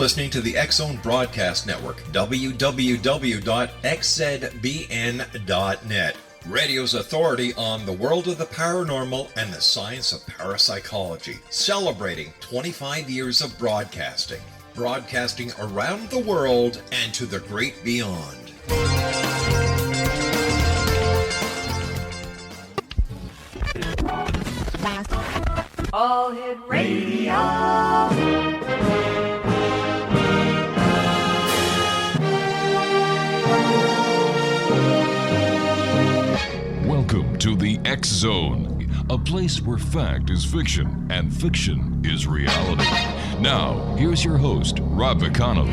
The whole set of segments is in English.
listening to the X-Zone Broadcast Network, www.xzbn.net. Radio's authority on the world of the paranormal and the science of parapsychology, celebrating 25 years of broadcasting. Broadcasting around the world and to the great beyond. All Hit Radio. Welcome to the X-Zone, a place where fact is fiction and fiction is reality. Now, here's your host, Rob McConnell.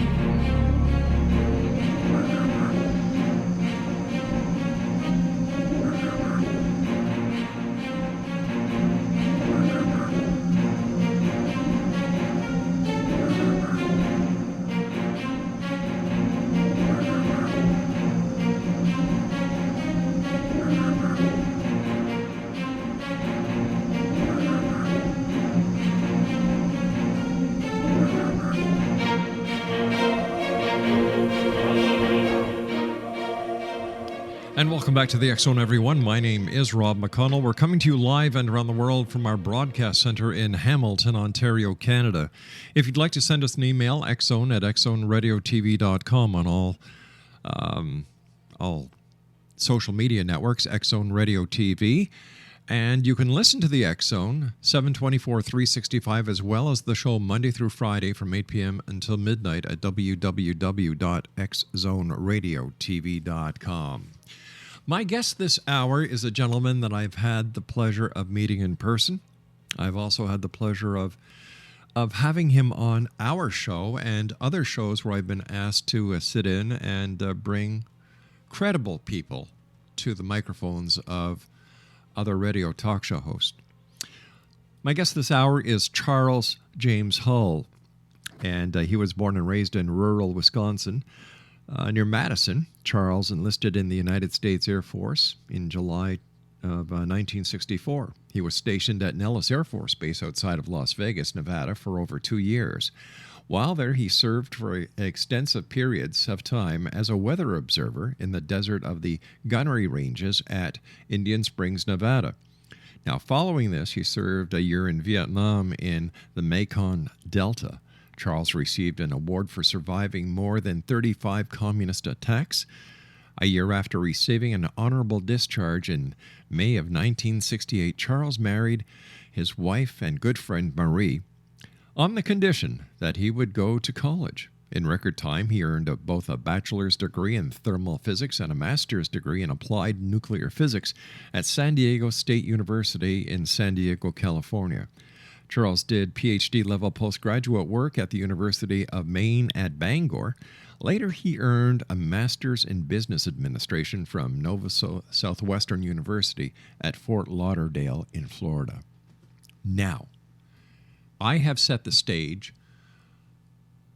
And welcome back to the X-Zone, everyone. My name is Rob McConnell. We're coming to you live and around the world from our broadcast center in Hamilton, Ontario, Canada. If you'd like to send us an email, xzone@xzoneradiotv.com on all social media networks, X-Zone Radio TV. And you can listen to the X-Zone 724, 365, as well as the show Monday through Friday from 8 p.m. until midnight at www.xzoneradiotv.com. My guest this hour is a gentleman that I've had the pleasure of meeting in person. I've also had the pleasure of having him on our show and other shows where I've been asked to sit in and bring credible people to the microphones of other radio talk show hosts. My guest this hour is Charles James Hull, and he was born and raised in rural Wisconsin. Near Madison, Charles enlisted in the United States Air Force in July of 1964. He was stationed at Nellis Air Force Base outside of Las Vegas, Nevada, for over 2 years. While there, he served for extensive periods of time as a weather observer in the desert of the gunnery ranges at Indian Springs, Nevada. Now, following this, he served a year in Vietnam in the Mekong Delta. Charles received an award for surviving more than 35 communist attacks. A year after receiving an honorable discharge in May of 1968, Charles married his wife and good friend Marie on the condition that he would go to college. In record time, he earned both a bachelor's degree in thermal physics and a master's degree in applied nuclear physics at San Diego State University in San Diego, California. Charles did PhD-level postgraduate work at the University of Maine at Bangor. Later, he earned a master's in business administration from Nova Southwestern University at Fort Lauderdale in Florida. Now, I have set the stage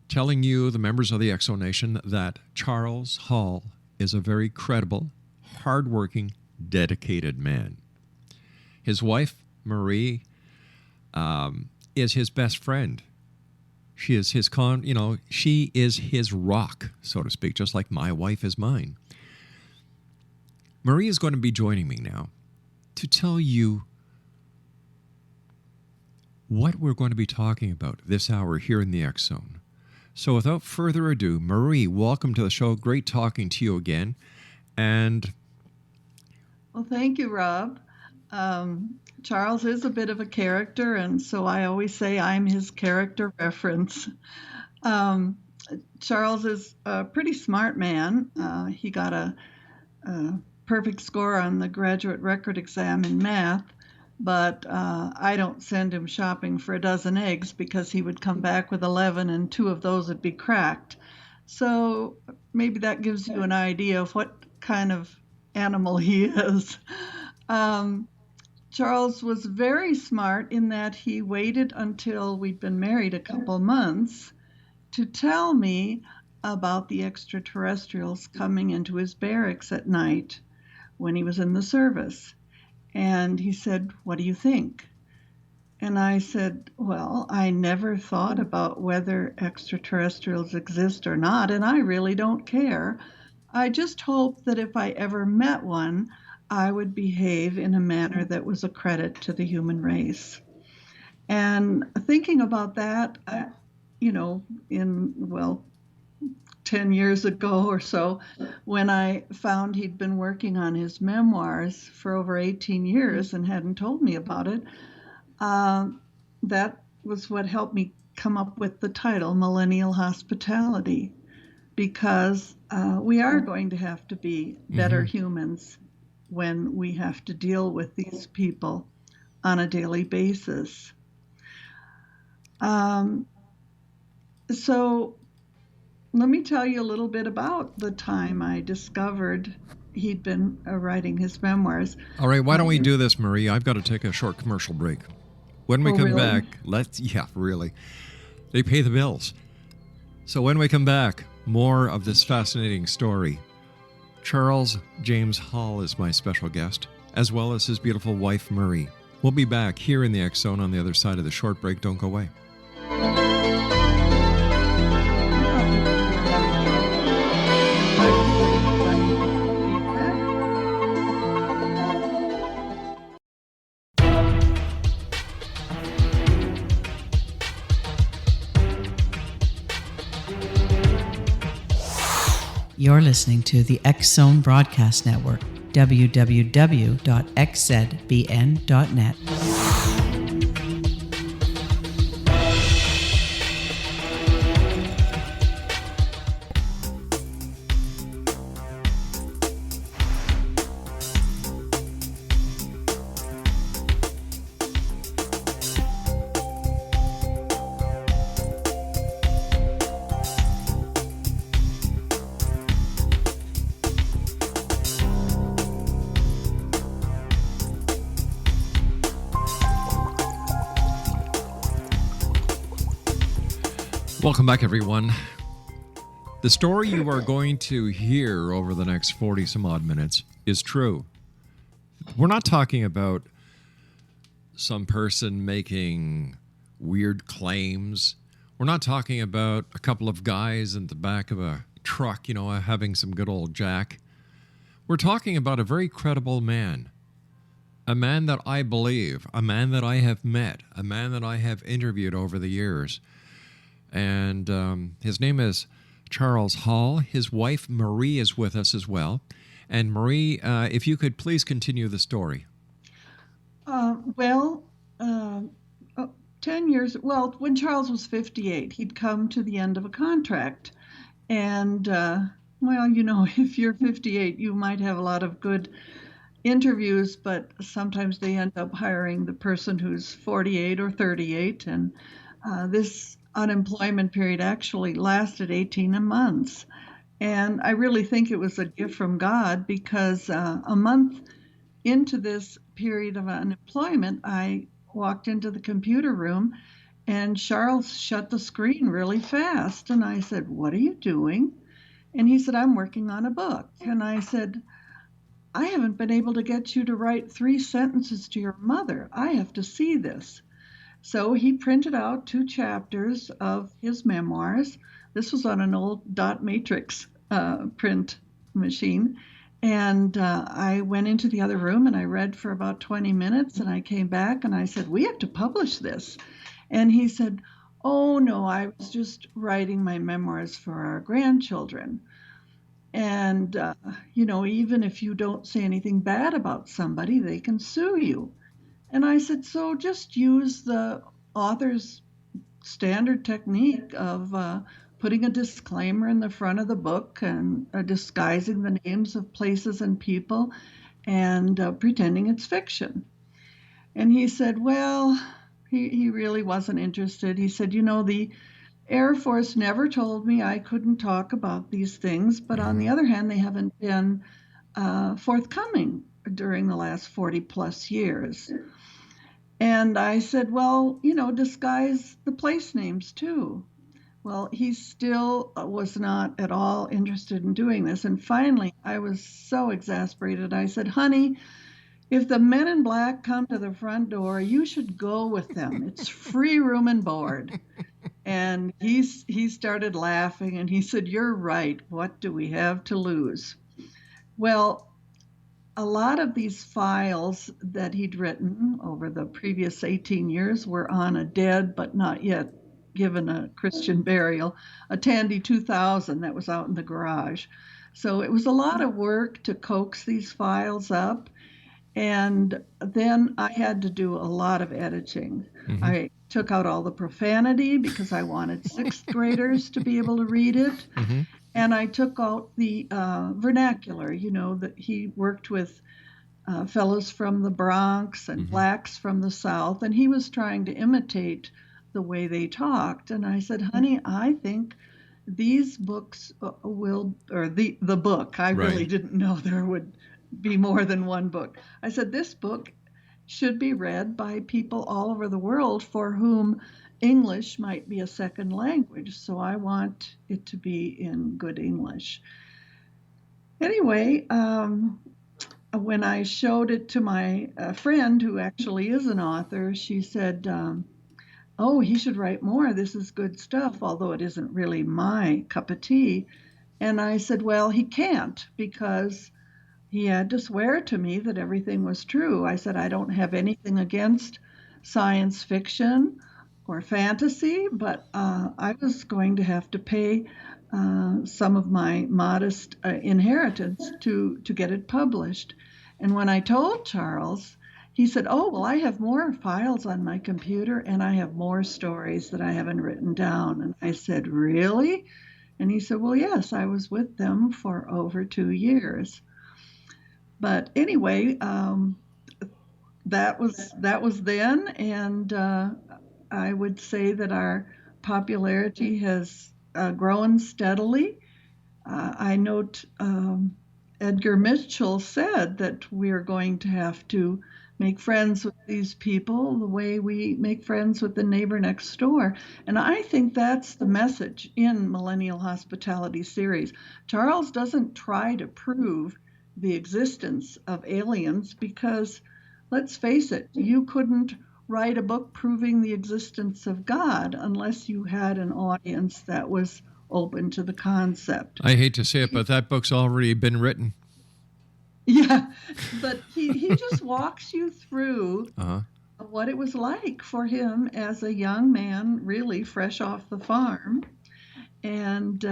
telling you, the members of the X-Zone Nation, that Charles Hull is a very credible, hardworking, dedicated man. His wife, Marie, is his best friend. She is his she is his rock, so to speak, just like my wife is mine. Marie is going to be joining me now to tell you what we're going to be talking about this hour here in the X-Zone. So without further ado, Marie, welcome to the show. Great talking to you again. And well, thank you, Rob. Charles is a bit of a character, and so I always say I'm his character reference. Charles is a pretty smart man. He got a perfect score on the graduate record exam in math, but I don't send him shopping for a dozen eggs because he would come back with 11 and 2 of those would be cracked. So maybe that gives you an idea of what kind of animal he is. Charles was very smart in that he waited until we'd been married a couple months to tell me about the extraterrestrials coming into his barracks at night when he was in the service. And he said, "What do you think?" And I said, well, I never thought about whether extraterrestrials exist or not, and I really don't care. I just hope that if I ever met one, I would behave in a manner that was a credit to the human race. And thinking about that, well, 10 years ago or so, when I found he'd been working on his memoirs for over 18 years and hadn't told me about it, that was what helped me come up with the title Millennial Hospitality, because we are going to have to be better humans when we have to deal with these people on a daily basis. So let me tell you a little bit about the time I discovered he'd been writing his memoirs. All right, why don't we do this, Marie? I've got to take a short commercial break. When we come really? back, really. They pay the bills. So when we come back, more of this fascinating story. Charles James Hall is my special guest, as well as his beautiful wife, Marie. We'll be back here in the X Zone on the other side of the short break. Don't go away. You're listening to the X Zone Broadcast Network, www.xzbn.net. Welcome back, everyone. The story you are going to hear over the next 40 some odd minutes is true. We're not talking about some person making weird claims. We're not talking about a couple of guys in the back of a truck, having some good old jack. We're talking about a very credible man. A man that I believe, a man that I have met, a man that I have interviewed over the years. And his name is Charles Hall. His wife, Marie, is with us as well. And Marie, if you could please continue the story. 10 years, when Charles was 58, he'd come to the end of a contract. And, if you're 58, you might have a lot of good interviews, but sometimes they end up hiring the person who's 48 or 38. And this unemployment period actually lasted 18 months. And I really think it was a gift from God, because a month into this period of unemployment, I walked into the computer room and Charles shut the screen really fast. And I said, "What are you doing?" And he said, "I'm working on a book." And I said, "I haven't been able to get you to write 3 sentences to your mother. I have to see this." So he printed out 2 chapters of his memoirs. This was on an old dot matrix print machine. And I went into the other room and I read for about 20 minutes, and I came back and I said, "We have to publish this." And he said, "Oh, no, I was just writing my memoirs for our grandchildren. And, even if you don't say anything bad about somebody, they can sue you." And I said, "So just use the author's standard technique of putting a disclaimer in the front of the book and disguising the names of places and people and pretending it's fiction." And he said, he really wasn't interested. He said, "The Air Force never told me I couldn't talk about these things, but on the other hand, they haven't been forthcoming during the last 40 plus years." And I said, disguise the place names too. Well, he still was not at all interested in doing this. And finally, I was so exasperated. I said, "Honey, If the men in black come to the front door, you should go with them. It's free room and board. And he started laughing and he said, "You're right. What do we have to lose?" Well, a lot of these files that he'd written over the previous 18 years were on a dead but not yet given a Christian burial, a Tandy 2000 that was out in the garage. So it was a lot of work to coax these files up. And then I had to do a lot of editing. Mm-hmm. I took out all the profanity because I wanted sixth graders to be able to read it. Mm-hmm. And I took out the vernacular, that he worked with fellows from the Bronx and Mm-hmm. blacks from the South, and he was trying to imitate the way they talked. And I said, "Honey, I think these books the book, I Right. really didn't know there would be more than one book. I said, this book should be read by people all over the world for whom English might be a second language. So I want it to be in good English." Anyway, when I showed it to my friend, who actually is an author, she said, "Oh, he should write more. This is good stuff, although it isn't really my cup of tea." And I said, "Well, he can't, because he had to swear to me that everything was true." I said, "I don't have anything against science fiction or fantasy, but I was going to have to pay some of my modest inheritance to get it published." And when I told Charles, he said, "Oh, well, I have more files on my computer and I have more stories that I haven't written down." And I said, "Really?" And he said, "Well, yes, I was with them for over 2 years." But anyway, that was then, and I would say that our popularity has grown steadily. I note Edgar Mitchell said that we're going to have to make friends with these people the way we make friends with the neighbor next door. And I think that's the message in Millennial Hospitality series. Charles doesn't try to prove the existence of aliens because, let's face it, you couldn't write a book proving the existence of God unless you had an audience that was open to the concept. I hate to say it, but that book's already been written. Yeah, but he just walks you through Uh-huh. what it was like for him as a young man, really fresh off the farm. And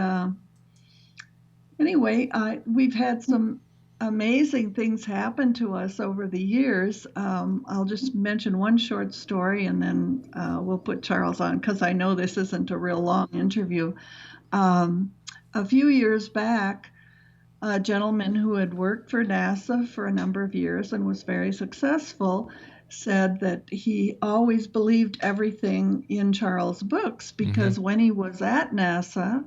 anyway, we've had some amazing things happen to us over the years. I'll just mention one short story and then we'll put Charles on, because I know this isn't a real long interview. A few years back, a gentleman who had worked for NASA for a number of years and was very successful said that he always believed everything in Charles' books because when he was at NASA,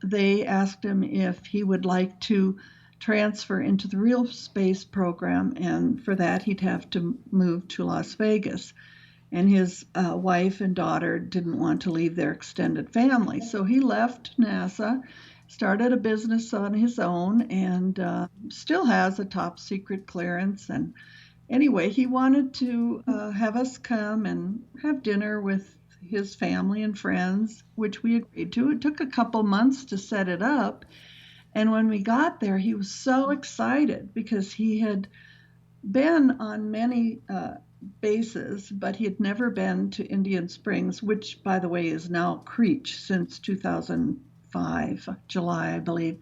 they asked him if he would like to transfer into the real space program, and for that he'd have to move to Las Vegas. And his wife and daughter didn't want to leave their extended family. So he left NASA, started a business on his own, and still has a top secret clearance. And anyway, he wanted to have us come and have dinner with his family and friends, which we agreed to. It took a couple months to set it up. And when we got there, he was so excited because he had been on many bases, but he had never been to Indian Springs, which, by the way, is now Creech since 2005, July, I believe.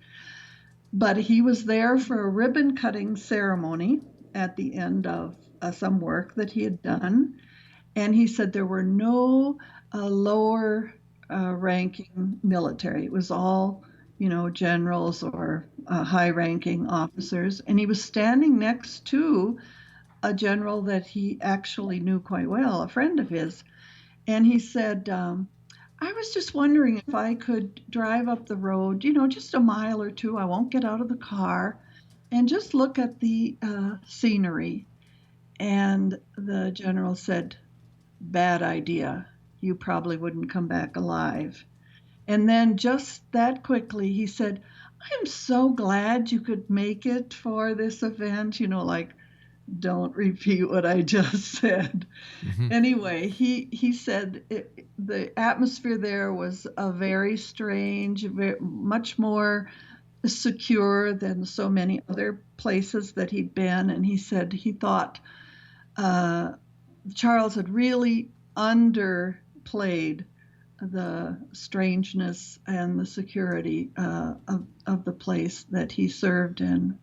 But he was there for a ribbon cutting ceremony at the end of some work that he had done. And he said there were no lower ranking military. It was all, generals or high-ranking officers. And he was standing next to a general that he actually knew quite well, a friend of his. And he said, "I was just wondering if I could drive up the road, just a mile or two. I won't get out of the car, and just look at the scenery." And the general said, "Bad idea. You probably wouldn't come back alive." And then just that quickly, he said, "I'm so glad you could make it for this event," like don't repeat what I just said. Anyway, he said the atmosphere there was a very strange, much more secure than so many other places that he'd been. And he said he thought Charles had really underplayed the strangeness and the security of the place that he served in.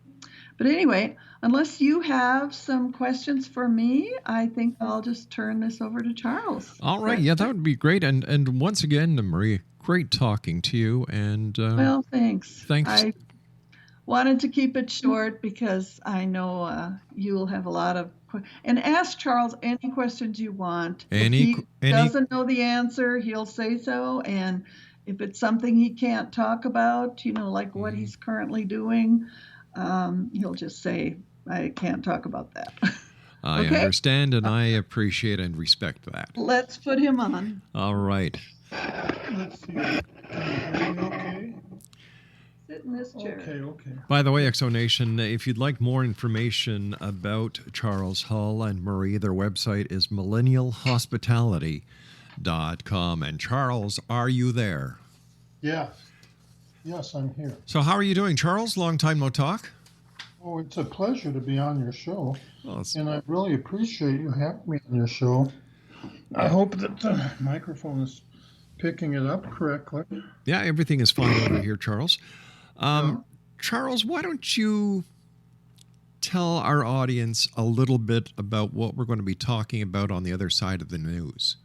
But anyway, unless you have some questions for me, I think I'll just turn this over to Charles. All right. Yeah, that would be great. And once again, Marie, great talking to you. And well, thanks. Thanks. I wanted to keep it short because I know you will have a lot of and ask Charles any questions you want. If he doesn't know the answer, he'll say so. And if it's something he can't talk about, like what he's currently doing, he'll just say, I can't talk about that. I understand, and I appreciate and respect that. Let's put him on. All right. Let's see. Can you hear me okay? Sit in this chair. Okay. By the way, Exonation, if you'd like more information about Charles Hull and Marie, their website is millennialhospitality.com. And Charles, are you there? Yes, I'm here. So how are you doing, Charles? Long time no talk. Oh, it's a pleasure to be on your show. Well, and I really appreciate you having me on your show. I hope that the microphone is picking it up correctly. Yeah, everything is fine over here, Charles. Charles, why don't you tell our audience a little bit about what we're going to be talking about on the other side of the news?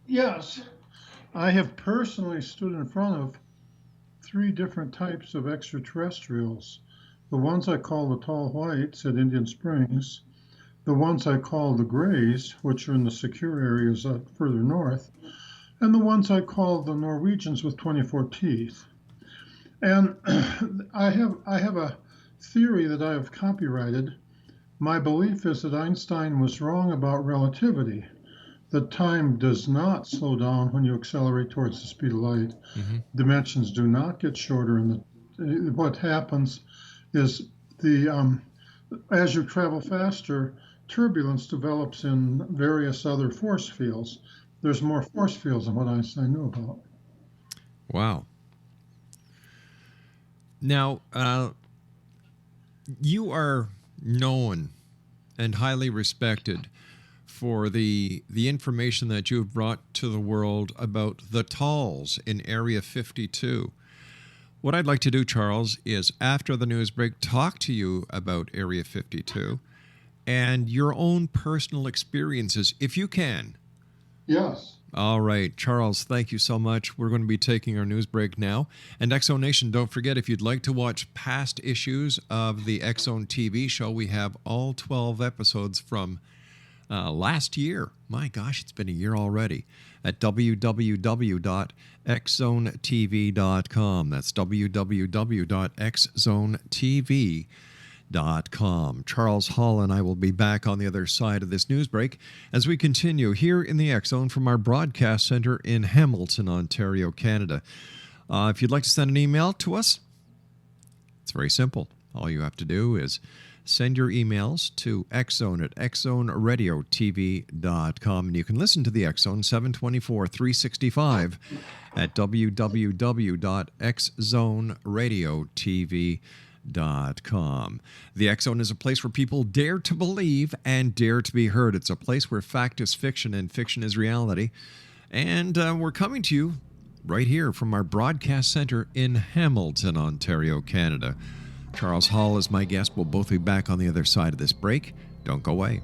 Yes. I have personally stood in front of 3 different types of extraterrestrials. The ones I call the tall whites at Indian Springs, the ones I call the grays, which are in the secure areas further north, and the ones I call the Norwegians with 24 teeth. And I have a theory that I have copyrighted. My belief is that Einstein was wrong about relativity, that time does not slow down when you accelerate towards the speed of light. Dimensions do not get shorter, and what happens is as you travel faster, turbulence develops in various other force fields. There's more force fields than what Einstein knew about. Wow. Now, you are known and highly respected for the information that you have brought to the world about the Talls in Area 52. What I'd like to do, Charles, is after the news break, talk to you about Area 52 and your own personal experiences, if you can. Yes. All right, Charles, thank you so much. We're going to be taking our news break now. And Exonation, don't forget, if you'd like to watch past issues of the Exxon TV show, we have all 12 episodes from last year. My gosh, it's been a year already. At www.xzonetv.com. That's www.xzonetv.com. Charles Hall and I will be back on the other side of this news break as we continue here in the X Zone from our broadcast center in Hamilton, Ontario, Canada. If you'd like to send an email to us, it's very simple. All you have to do is send your emails to xzone@xzoneradiotv.com, and you can listen to the X Zone 724 365 at www.xzoneradiotv.com. The X Zone is a place where people dare to believe and dare to be heard. It's a place where fact is fiction and fiction is reality. And we're coming to you right here from our broadcast center in Hamilton, Ontario, Canada. Charles Hall is my guest. We'll both be back on the other side of this break. Don't go away.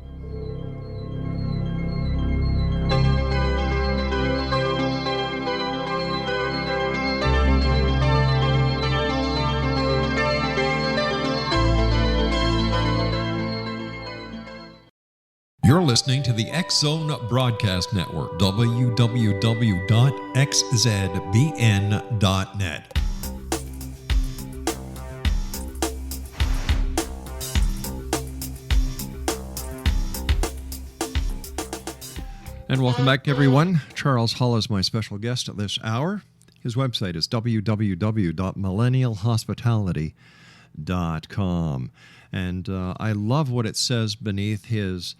You're listening to the X Zone Broadcast Network, www.xzbn.net. And welcome back, everyone. Charles Hull is my special guest at this hour. His website is www.millennialhospitality.com. And I love what it says beneath his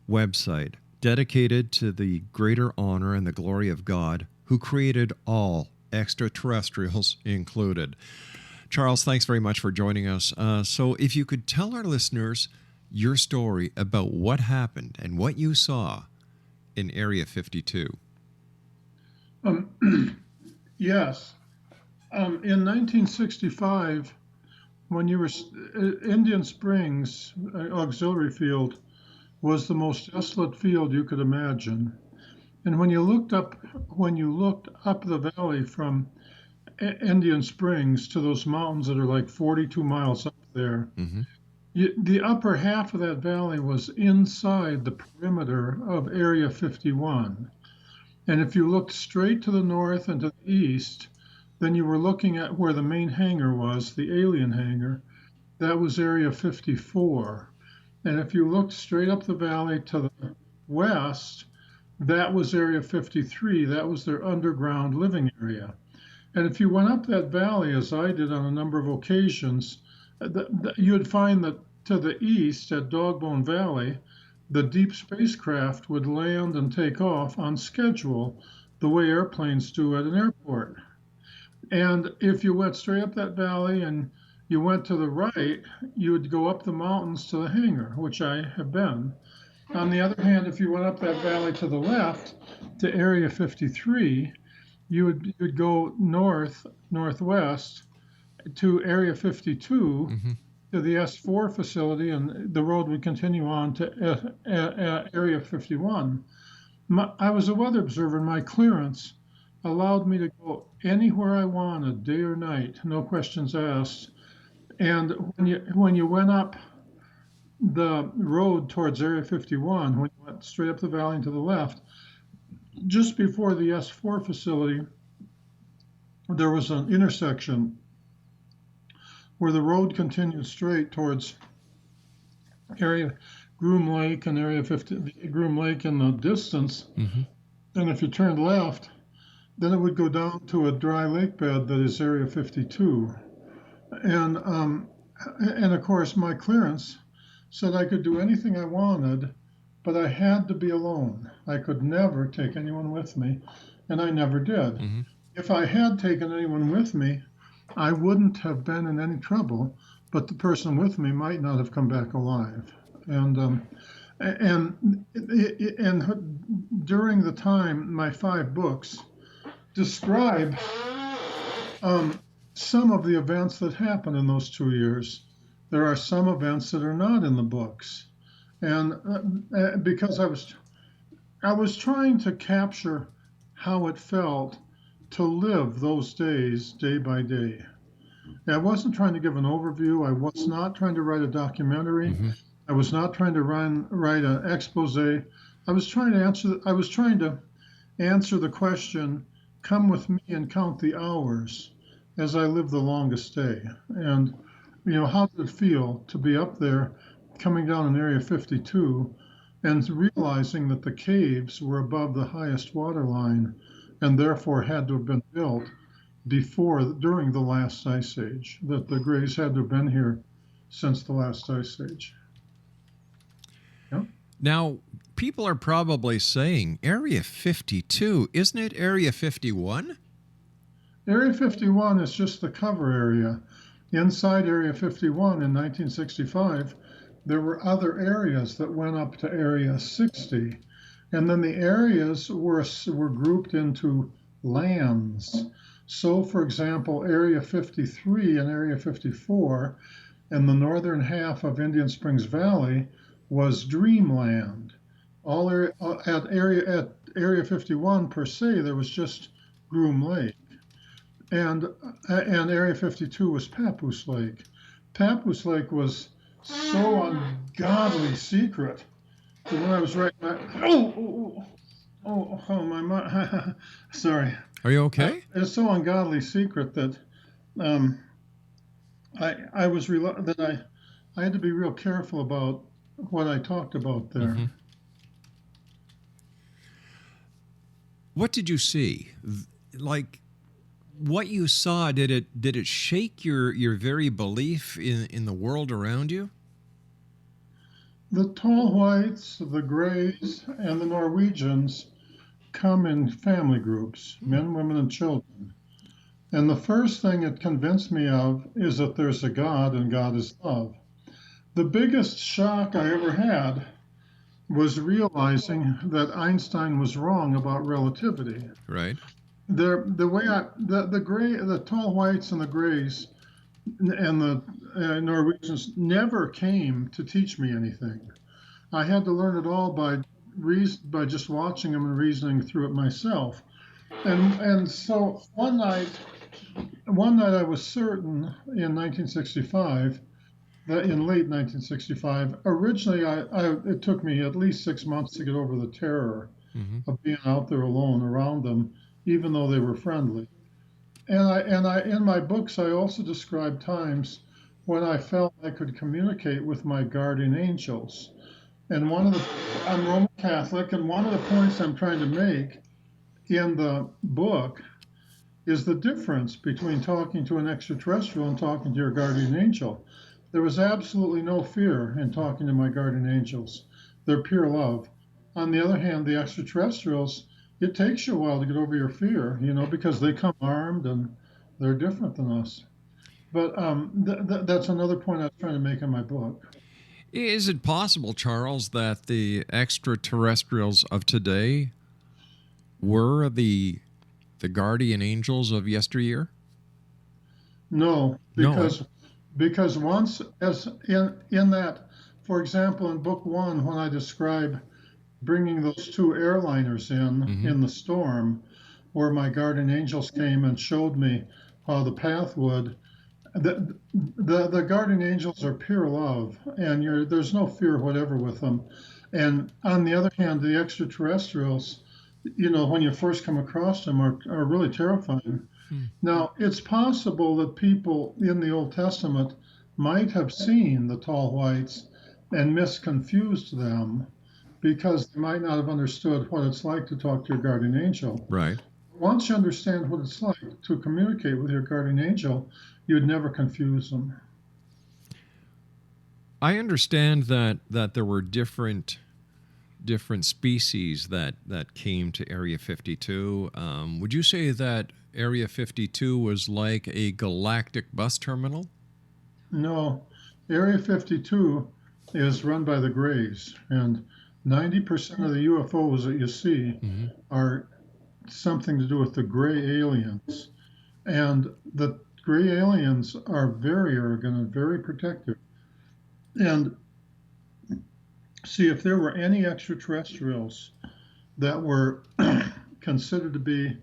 website: dedicated to the greater honor and the glory of God, who created all, extraterrestrials included. Charles, thanks very much for joining us. So if you could tell our listeners your story about what happened and what you saw in Area 52. Yes. In 1965, when you were Indian Springs Auxiliary Field was the most desolate field you could imagine. And when you looked up the valley from Indian Springs to those mountains that are like 42 miles up there, the upper half of that valley was inside the perimeter of Area 51. And if you looked straight to the north and to the east, then you were looking at where the main hangar was, the alien hangar. That was Area 54. And if you looked straight up the valley to the west, that was Area 53. That was their underground living area. And if you went up that valley, as I did on a number of occasions, you would find that to the east at Dogbone Valley, the deep spacecraft would land and take off on schedule, the way airplanes do at an airport. And if you went straight up that valley and you went to the right, you would go up the mountains to the hangar, which I have been. On the other hand, if you went up that valley to the left, to Area 53, you would go northwest to Area 52, to the S4 facility, and the road would continue on to Area 51. I was a weather observer, and my clearance allowed me to go anywhere I wanted, day or night, no questions asked. And when you went up the road towards Area 51, when you went straight up the valley and to the left, just before the S4 facility, there was an intersection where the road continued straight towards Area Groom Lake and Area 50, Groom Lake in the distance. And if you turned left, then it would go down to a dry lake bed that is Area 52. And of course, my clearance said I could do anything I wanted, but I had to be alone. I could never take anyone with me, and I never did. If I had taken anyone with me, I wouldn't have been in any trouble, but the person with me might not have come back alive. And during the time, my 5 books describe some of the events that happened in those 2 years. There are some events that are not in the books, and because I was trying to capture how it felt to live those days, day by day. I wasn't trying to give an overview. I was not trying to write a documentary. I was not trying to write an expose. I was trying to answer the question, come with me and count the hours as I lived the longest day. And, how did it feel to be up there coming down in Area 52 and realizing that the caves were above the highest water line and therefore had to have been built during the last ice age, that the Greys had to have been here since the last ice age. Yeah. Now, people are probably saying Area 52, isn't it Area 51? Area 51 is just the cover area. Inside Area 51 in 1965, there were other areas that went up to Area 60. And then the areas were grouped into lands. So, for example, Area 53 and Area 54 and the northern half of Indian Springs Valley was dreamland. At Area 51 per se, there was just Groom Lake. And Area 52 was Papoose Lake. Papoose Lake was so ungodly secret that when I was writing that, my sorry. Are you okay? It's so ungodly secret that I had to be real careful about what I talked about there. What did you see? Like, what you saw, did it shake your very belief in the world around you? The tall whites, the grays, and the Norwegians come in family groups, men, women, and children. And the first thing it convinced me of is that there's a God and God is love. The biggest shock I ever had was realizing that Einstein was wrong about relativity. Right. The tall whites and the grays and the Norwegians never came to teach me anything. I had to learn it all by just watching them and reasoning through it myself. And so one night I was certain in 1965 that in late 1965, originally it took me at least 6 months to get over the terror of being out there alone around them, even though they were friendly. And I in my books I also describe times when I felt I could communicate with my guardian angels. And I'm Roman Catholic, and one of the points I'm trying to make in the book is the difference between talking to an extraterrestrial and talking to your guardian angel. There was absolutely no fear in talking to my guardian angels. They're pure love. On the other hand, the extraterrestrials, it takes you a while to get over your fear, because they come armed and they're different than us. But that's another point I was trying to make in my book. Is it possible, Charles, that the extraterrestrials of today were the guardian angels of yesteryear? No, because once, as in that, for example, in book 1, when I describe bringing those 2 airliners in the storm, where my guardian angels came and showed me how the path would. The guardian angels are pure love, and there's no fear whatever with them. And on the other hand, the extraterrestrials, when you first come across them, are really terrifying. Now, it's possible that people in the Old Testament might have seen the tall whites and misconfused them because they might not have understood what it's like to talk to your guardian angel. Right. Once you understand what it's like to communicate with your guardian angel, you'd never confuse them. I understand that there were different species that came to Area 52. Would you say that Area 52 was like a galactic bus terminal? No. Area 52 is run by the Greys, and 90% of the UFOs that you see are something to do with the gray aliens. And the gray aliens are very arrogant and very protective. And see, if there were any extraterrestrials that were considered to be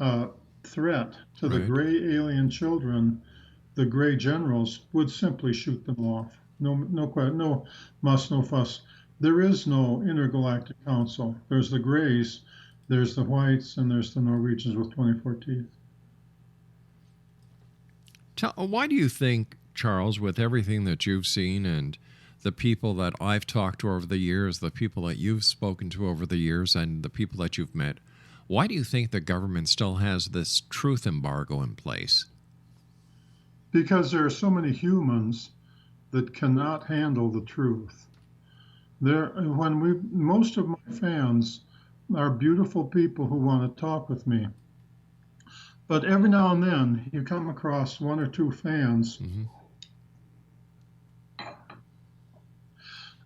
a threat to the gray alien children, the gray generals would simply shoot them off. No muss, no fuss. There is no intergalactic council. There's the grays, there's the whites, and there's the Norwegians with 24 teeth. Why do you think, Charles, with everything that you've seen and the people that I've talked to over the years, the people that you've spoken to over the years, and the people that you've met, why do you think the government still has this truth embargo in place? Because there are so many humans that cannot handle the truth. Most of my fans are beautiful people who want to talk with me. But every now and then you come across 1 or 2 fans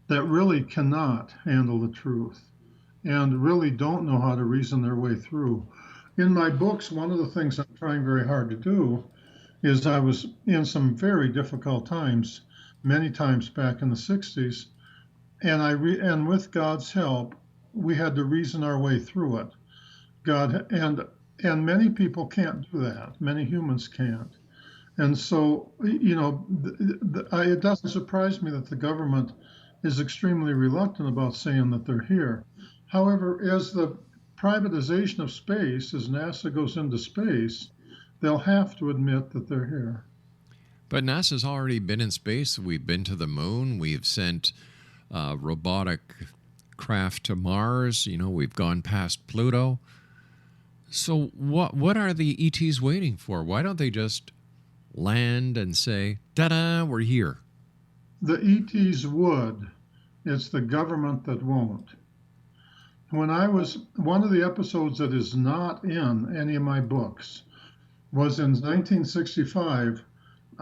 that really cannot handle the truth and really don't know how to reason their way through. In my books, one of the things I'm trying very hard to do is I was in some very difficult times, many times back in the 60s, and with God's help, we had to reason our way through it. And many people can't do that. Many humans can't. And so, it doesn't surprise me that the government is extremely reluctant about saying that they're here. However, as the privatization of space, as NASA goes into space, they'll have to admit that they're here. But NASA's already been in space. We've been to the moon. We've sent robotic craft to Mars. We've gone past Pluto. So what are the ETs waiting for? Why don't they just land and say, "Ta-da, we're here"? The ETs would. It's the government that won't. One of the episodes that is not in any of my books was in 1965.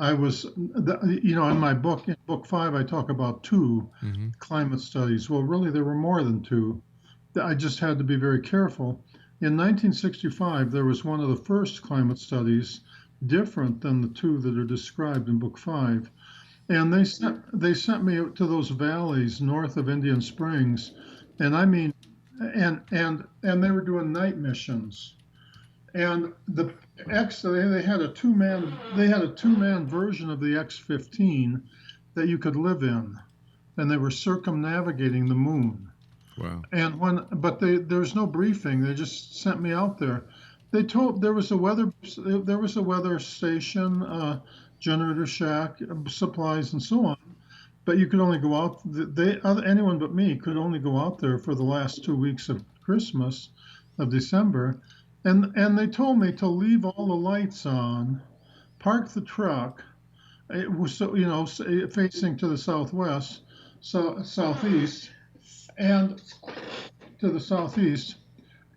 In my book, in book 5, I talk about 2 climate studies. Well, really, there were more than 2. I just had to be very careful. In 1965, there was one of the first climate studies, different than the 2 that are described in book 5. And they sent me to those valleys north of Indian Springs, and I mean, and they were doing night missions. And they had a two-man version of the X-15 that you could live in, and they were circumnavigating the moon. Wow. And there's no briefing. They just sent me out there. They told there was a weather station, generator shack, supplies, and so on. But you could only go out. Anyone but me could only go out there for the last 2 weeks of Christmas, of December. And they told me to leave all the lights on, park the truck. It was facing to the southwest, southeast, and to the southeast,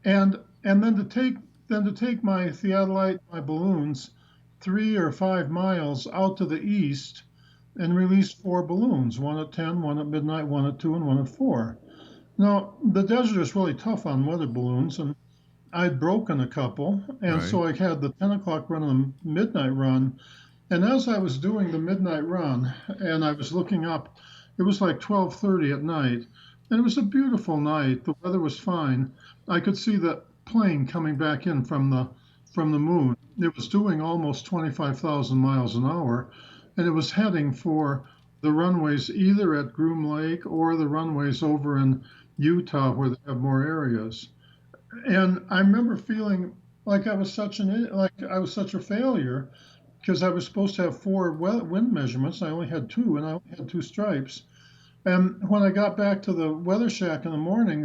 and then to take my theodolite, my balloons, 3 or 5 miles out to the east, and release 4 balloons, 1 at 10, 1 at midnight, 1 at 2, and 1 at 4. Now the desert is really tough on weather balloons, and I'd broken a couple, and so I had the 10 o'clock run and the midnight run. And as I was doing the midnight run, and I was looking up, it was like 12:30 at night, and it was a beautiful night. The weather was fine. I could see the plane coming back in from the moon. It was doing almost 25,000 miles an hour, and it was heading for the runways either at Groom Lake or the runways over in Utah where they have more areas. And I remember feeling like I was such a failure, because I was supposed to have 4 wind measurements. I only had 2, and I only had 2 stripes. And when I got back to the weather shack in the morning,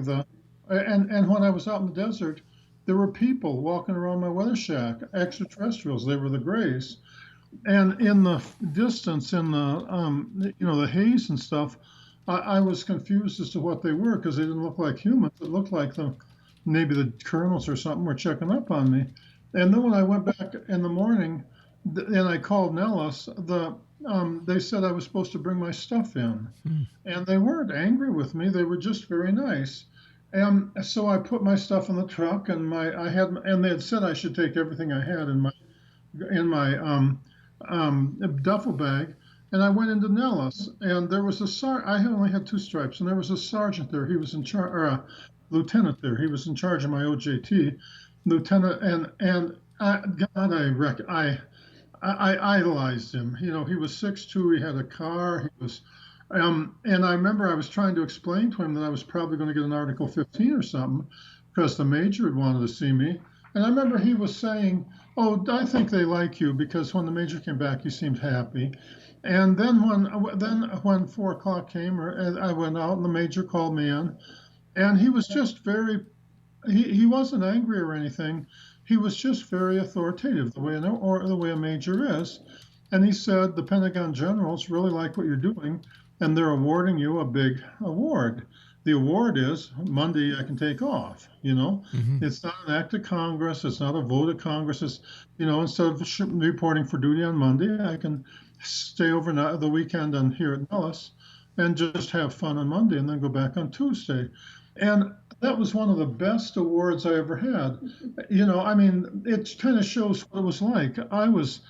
and when I was out in the desert, there were people walking around my weather shack, extraterrestrials. They were the Greys. And in the distance, in the haze and stuff, I was confused as to what they were, because they didn't look like humans. It looked like maybe the colonels or something were checking up on me. And then when I went back in the morning, and I called Nellis, they said I was supposed to bring my stuff in. And they weren't angry with me. They were just very nice. And so I put my stuff in the truck, and they had said I should take everything I had in my duffel bag. And I went into Nellis, and there was I only had 2 stripes, and there was a sergeant there. He was in charge, or a lieutenant there. He was in charge of my OJT, lieutenant, and I idolized him. He was 6'2". He had a car. He was, and I remember I was trying to explain to him that I was probably going to get an Article 15 or something, because the major had wanted to see me. And I remember he was saying, "Oh, I think they like you," because when the major came back, he seemed happy. And then when 4 o'clock came, I went out, and the major called me in, and he was just he wasn't angry or anything. He was just very authoritative, the way a major is. And he said, "The Pentagon generals really like what you're doing, and they're awarding you a big award. The award is Monday I can take off, It's not an act of Congress. It's not a vote of Congress. It's, instead of reporting for duty on Monday, I can stay overnight the weekend and here at Nellis and just have fun on Monday and then go back on Tuesday." And that was one of the best awards I ever had. It kind of shows what it was like. I was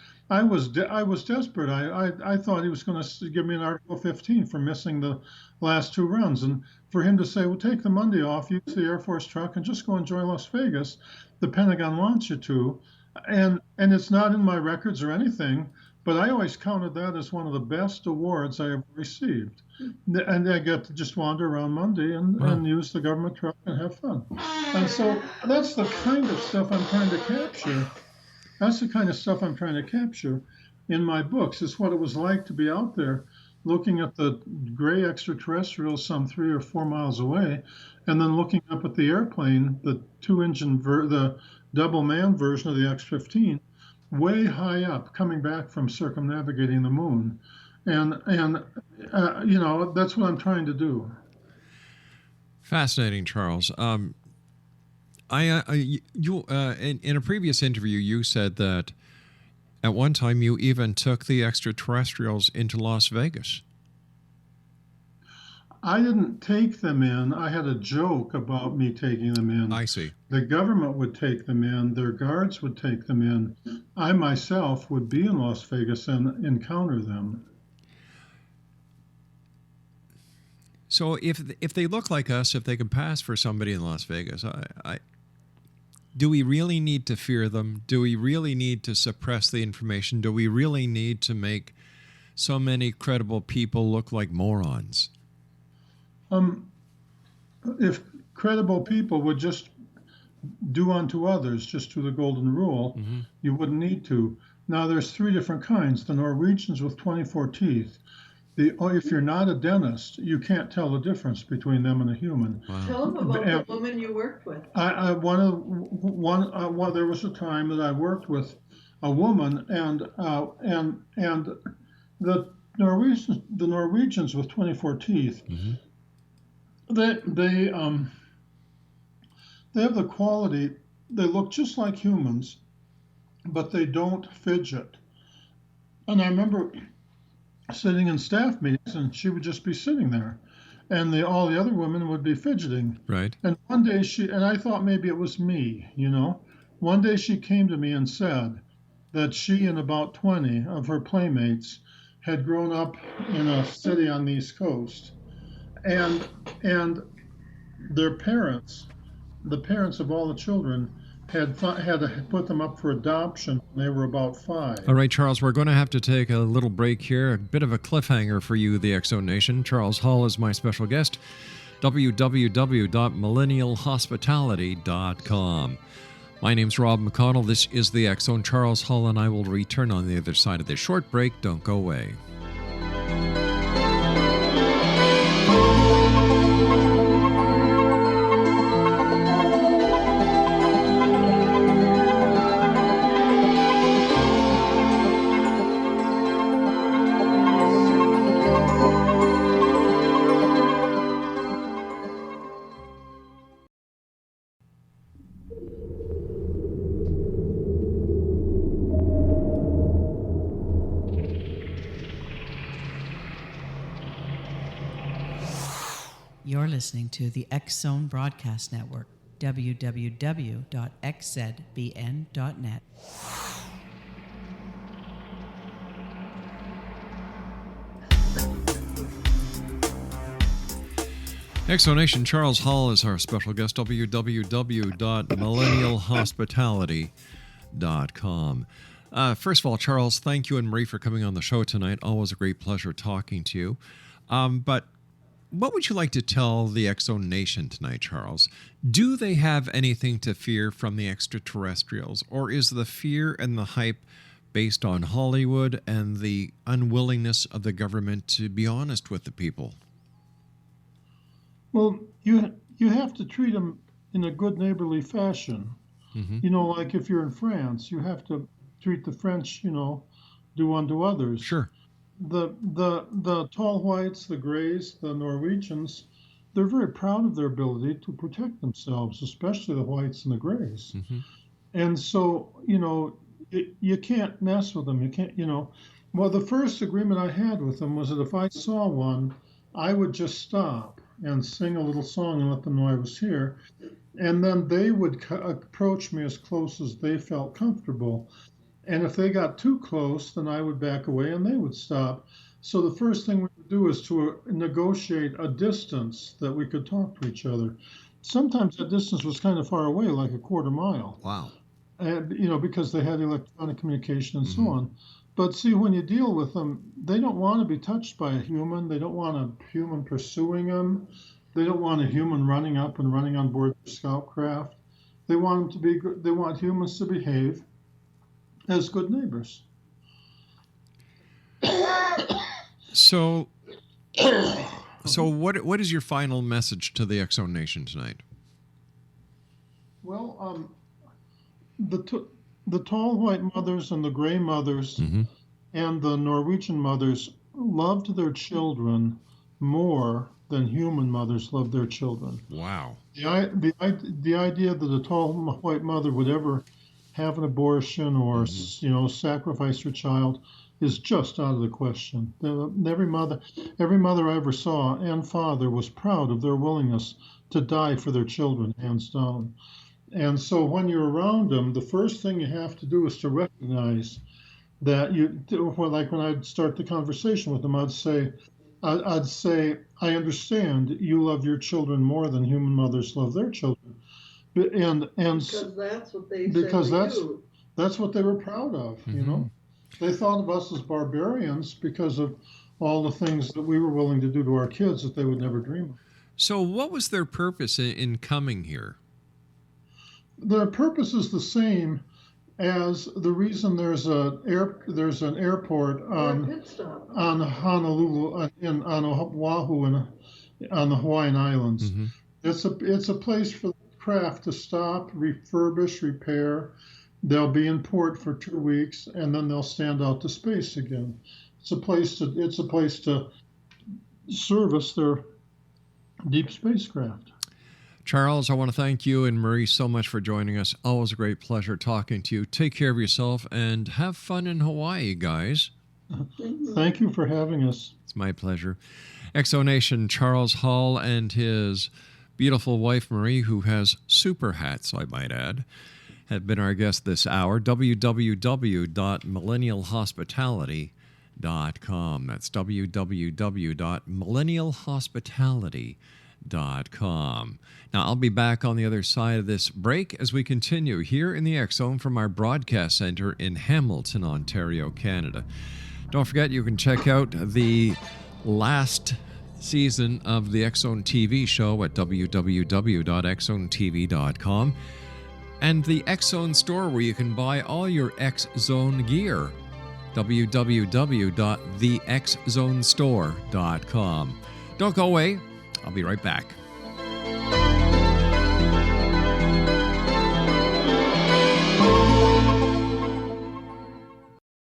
desperate. I thought he was going to give me an Article 15 for missing the last 2 runs, and for him to say, "Well, take the Monday off, use the Air Force truck, and just go enjoy Las Vegas. The Pentagon wants you to," and it's not in my records or anything, but I always counted that as one of the best awards I ever received. And I get to just wander around Monday and use the government truck and have fun. And so that's the kind of stuff I'm trying to capture. That's the kind of stuff I'm trying to capture in my books. It's what it was like to be out there looking at the gray extraterrestrials some 3 or 4 miles away, and then looking up at the airplane, the 2-engine, the double man version of the X-15, way high up, coming back from circumnavigating the moon. And that's what I'm trying to do. Fascinating, Charles. In a previous interview, you said that at one time you even took the extraterrestrials into Las Vegas. I didn't take them in. I had a joke about me taking them in. I see. The government would take them in. Their guards would take them in. I myself would be in Las Vegas and encounter them. So if they look like us, if they can pass for somebody in Las Vegas, do we really need to fear them? Do we really need to suppress the information? Do we really need to make so many credible people look like morons? If credible people would just do unto others, just to the golden rule, you wouldn't need to. Now, there's 3 different kinds. The Norwegians with 24 teeth. If you're not a dentist, you can't tell the difference between them and a human. Wow. Tell them about the woman you worked with. There was a time that I worked with a woman, and the Norwegians with 24 teeth. They have the quality. They look just like humans, but they don't fidget. And I remember sitting in staff meetings, and she would just be sitting there, and all the other women would be fidgeting. Right. And one day and I thought maybe it was me, One day she came to me and said that she and about 20 of her playmates had grown up in a city on the East Coast, and their parents, the parents of all the children, had to put them up for adoption when they were about 5. All right, Charles, we're going to have to take a little break here. A bit of a cliffhanger for you, the X Zone Nation. Charles Hall is my special guest. www.millennialhospitality.com. My name's Rob McConnell. This is the X Zone. Charles Hall and I will return on the other side of this short break. Don't go away. You're listening to the X Zone Broadcast Network, www.xzbn.net. Exonation, Charles Hall is our special guest, www.millennialhospitality.com. First of all, Charles, thank you and Marie for coming on the show tonight. Always a great pleasure talking to you. But what would you like to tell the X-Zone Nation tonight, Charles? Do they have anything to fear from the extraterrestrials, or is the fear and the hype based on Hollywood and the unwillingness of the government to be honest with the people? Well, you have to treat them in a good neighborly fashion. Like if you're in France, you have to treat the French, do unto others. Sure. The tall whites, the grays, the Norwegians, they're very proud of their ability to protect themselves, especially the whites and the grays. And so, you can't mess with them. You can't, Well, the first agreement I had with them was that if I saw one, I would just stop and sing a little song and let them know I was here. And then they would approach me as close as they felt comfortable. And if they got too close, then I would back away and they would stop. So the first thing we would do is to negotiate a distance that we could talk to each other. Sometimes that distance was kind of far away, like a quarter mile. Wow. And, because they had electronic communication and so on. But see, when you deal with them, they don't want to be touched by a human. They don't want a human pursuing them. They don't want a human running up and running on board their scout craft. They want them to be. They want humans to behave as good neighbors. So what is your final message to the X-Zone Nation tonight? Well, the tall white mothers and the gray mothers and the Norwegian mothers loved their children more than human mothers loved their children. Wow. The idea that a tall white mother would ever have an abortion or sacrifice her child is just out of the question. Every mother I ever saw and father was proud of their willingness to die for their children, hands down. And so when you're around them, the first thing you have to do is to recognize that like when I'd start the conversation with them, I'd say, I understand you love your children more than human mothers love their children. And Because that's what they because said that's to you. that's what they were proud of, They thought of us as barbarians because of all the things that we were willing to do to our kids that they would never dream of. So what was their purpose in coming here? Their purpose is the same as the reason there's an airport on Honolulu on Oahu and on the Hawaiian Islands. It's a place for craft to stop, refurbish, repair. They'll be in port for 2 weeks and then they'll stand out to space again. It's a place to service their deep spacecraft. Charles, I want to thank you and Marie so much for joining us. Always a great pleasure talking to you. Take care of yourself and have fun in Hawaii, guys. Thank you for having us. It's my pleasure. Exonation, Charles Hall and his beautiful wife, Marie, who has super hats, I might add, have been our guest this hour. www.millennialhospitality.com. That's www.millennialhospitality.com. Now, I'll be back on the other side of this break as we continue here in the X Zone from our broadcast center in Hamilton, Ontario, Canada. Don't forget, you can check out the last season of the X Zone TV show at www.xzonetv.com and the X Zone store where you can buy all your X Zone gear. www.thexzonestore.com. Don't go away. I'll be right back.